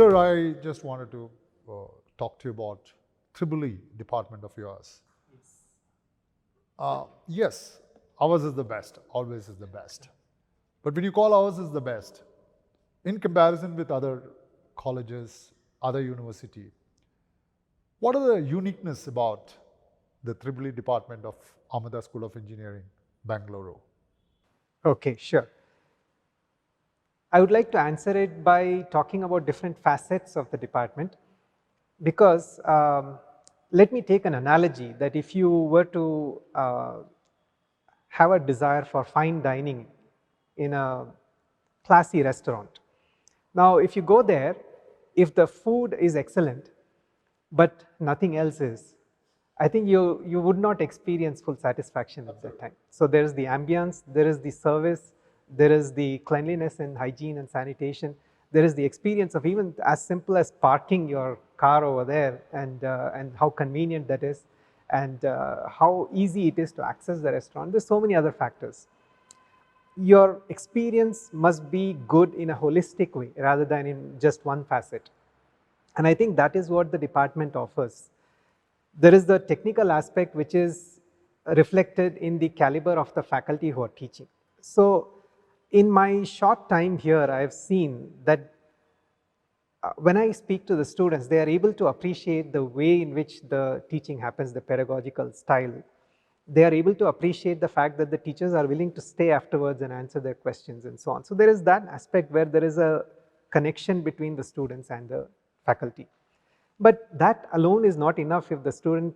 Sir, I just wanted to talk to you about Tribble department of yours. Yes, ours is the best, always is the best. But when you call ours is the best, in comparison with other colleges, other university, what are the uniqueness about the Tribble department of Amada School of Engineering, Bangalore? Okay, sure. I would like to answer it by talking about different facets of the department because let me take an analogy that if you were to have a desire for fine dining in a classy restaurant. Now, if you go there, if the food is excellent, but nothing else is, I think you would not experience full satisfaction at that time. So there is the ambience, there is the service, there is the cleanliness and hygiene and sanitation, there is the experience of even as simple as parking your car over there and how convenient that is and how easy it is to access the restaurant. There's so many other factors. Your experience must be good in a holistic way rather than in just one facet. And I think that is what the department offers. There is the technical aspect which is reflected in the caliber of the faculty who are teaching. So in my short time here, I have seen that when I speak to the students, they are able to appreciate the way in which the teaching happens, the pedagogical style. They are able to appreciate the fact that the teachers are willing to stay afterwards and answer their questions and so on. So there is that aspect where there is a connection between the students and the faculty. But that alone is not enough if the student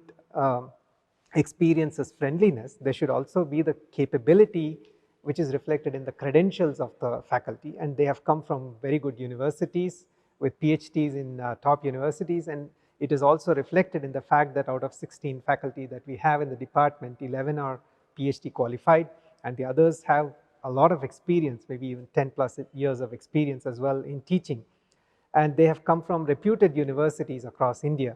experiences friendliness. There should also be the capability which is reflected in the credentials of the faculty, and they have come from very good universities with PhDs in top universities, and it is also reflected in the fact that out of 16 faculty that we have in the department, 11 are PhD qualified and the others have a lot of experience, maybe even 10 plus years of experience as well in teaching. And they have come from reputed universities across India,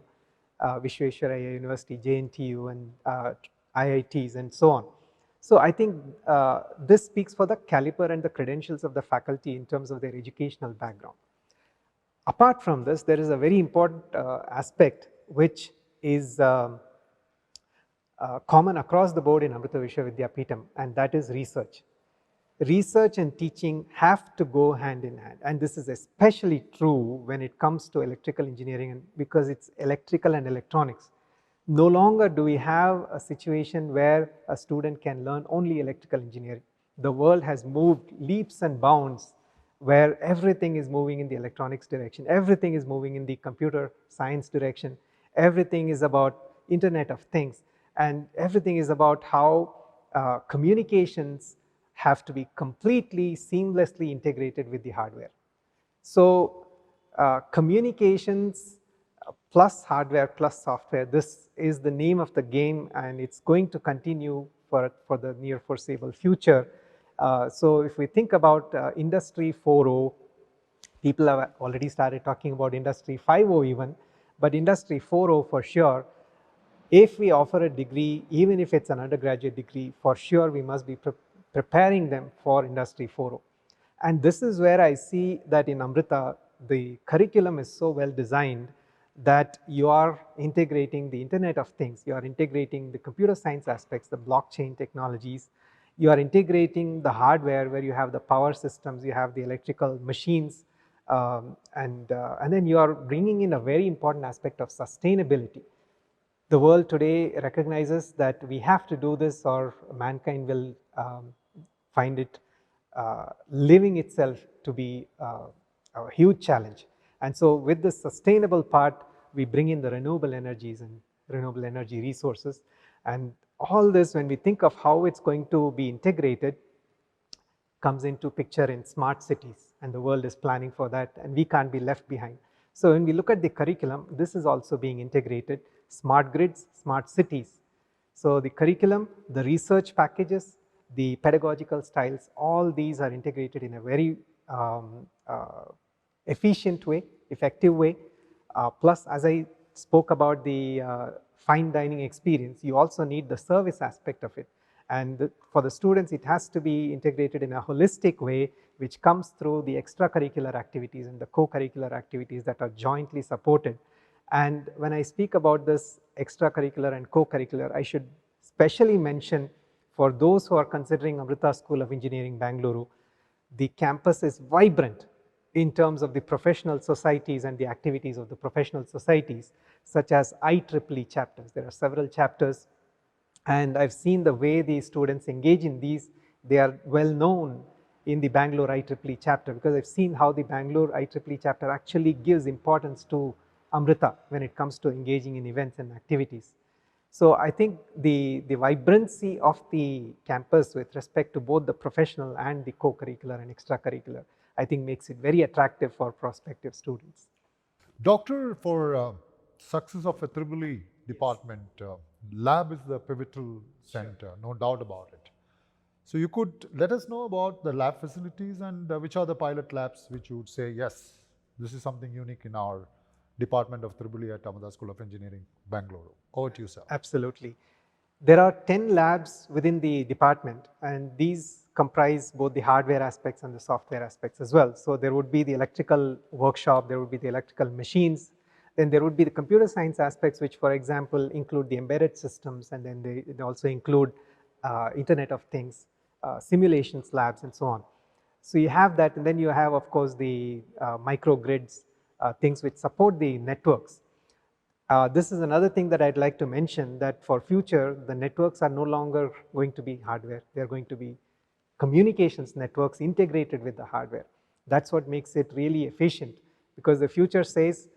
Vishwesvaraya University, JNTU and IITs and so on. So I think this speaks for the caliber and the credentials of the faculty in terms of their educational background. Apart from this, there is a very important aspect which is common across the board in Amrita Vishwa Vidyapeetham, and that is research. Research and teaching have to go hand in hand, and this is especially true when it comes to electrical engineering, and because it's electrical and electronics. No longer do we have a situation where a student can learn only electrical engineering. The world has moved leaps and bounds where everything is moving in the electronics direction, everything is moving in the computer science direction, everything is about Internet of Things, and everything is about how communications have to be completely seamlessly integrated with the hardware. So communications plus hardware plus software, this is the name of the game, and it's going to continue for the near foreseeable future. So if we think about Industry 4.0, people have already started talking about Industry 5.0 even, but Industry 4.0 for sure, if we offer a degree, even if it's an undergraduate degree, for sure we must be preparing them for Industry 4.0. And this is where I see that in Amrita, the curriculum is so well designed that you are integrating the Internet of Things, you are integrating the computer science aspects, the blockchain technologies, you are integrating the hardware where you have the power systems, you have the electrical machines, and then you are bringing in a very important aspect of sustainability. The world today recognizes that we have to do this or mankind will find it living itself to be a huge challenge. And so with the sustainable part, we bring in the renewable energies and renewable energy resources. And all this, when we think of how it's going to be integrated, comes into picture in smart cities, and the world is planning for that, and we can't be left behind. So when we look at the curriculum, this is also being integrated, smart grids, smart cities. So the curriculum, the research packages, the pedagogical styles, all these are integrated in a very efficient way, effective way. Plus, as I spoke about the fine dining experience, you also need the service aspect of it. And for the students, it has to be integrated in a holistic way which comes through the extracurricular activities and the co-curricular activities that are jointly supported. And when I speak about this extracurricular and co-curricular, I should specially mention for those who are considering Amrita School of Engineering, Bangalore, the campus is vibrant in terms of the professional societies and the activities of the professional societies, such as IEEE chapters. There are several chapters, and I've seen the way the students engage in these. They are well known in the Bangalore IEEE chapter, because I've seen how the Bangalore IEEE chapter actually gives importance to Amrita when it comes to engaging in events and activities. So I think the vibrancy of the campus with respect to both the professional and the co-curricular and extracurricular, I think makes it very attractive for prospective students. Doctor, for success of a EEE department, lab is the pivotal center, no doubt about it. So you could let us know about the lab facilities and which are the pilot labs which you would say, yes, this is something unique in our Department of EEE at Amrita School of Engineering, Bangalore. Over to you, sir. Absolutely. There are 10 labs within the department, and these comprise both the hardware aspects and the software aspects as well. So there would be the electrical workshop, there would be the electrical machines, then there would be the computer science aspects, which for example include the embedded systems, and then they also include Internet of Things, simulations labs, and so on. So you have that, and then you have of course the microgrids, things which support the networks. This is another thing that I'd like to mention, that for future, the networks are no longer going to be hardware. They're going to be communications networks integrated with the hardware. That's what makes it really efficient, because the future says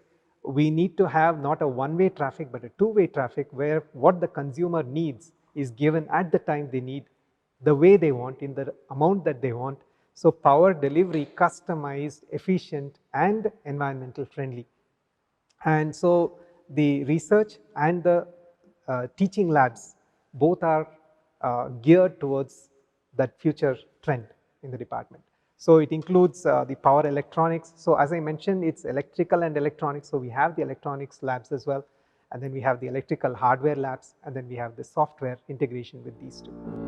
we need to have not a one-way traffic, but a two-way traffic, where what the consumer needs is given at the time they need, the way they want, in the amount that they want. So power delivery customized, efficient, and environmental friendly. And so the research and the teaching labs both are geared towards that future trend in the department. So it includes the power electronics. So as I mentioned, it's electrical and electronics. So we have the electronics labs as well. And then we have the electrical hardware labs. And then we have the software integration with these two.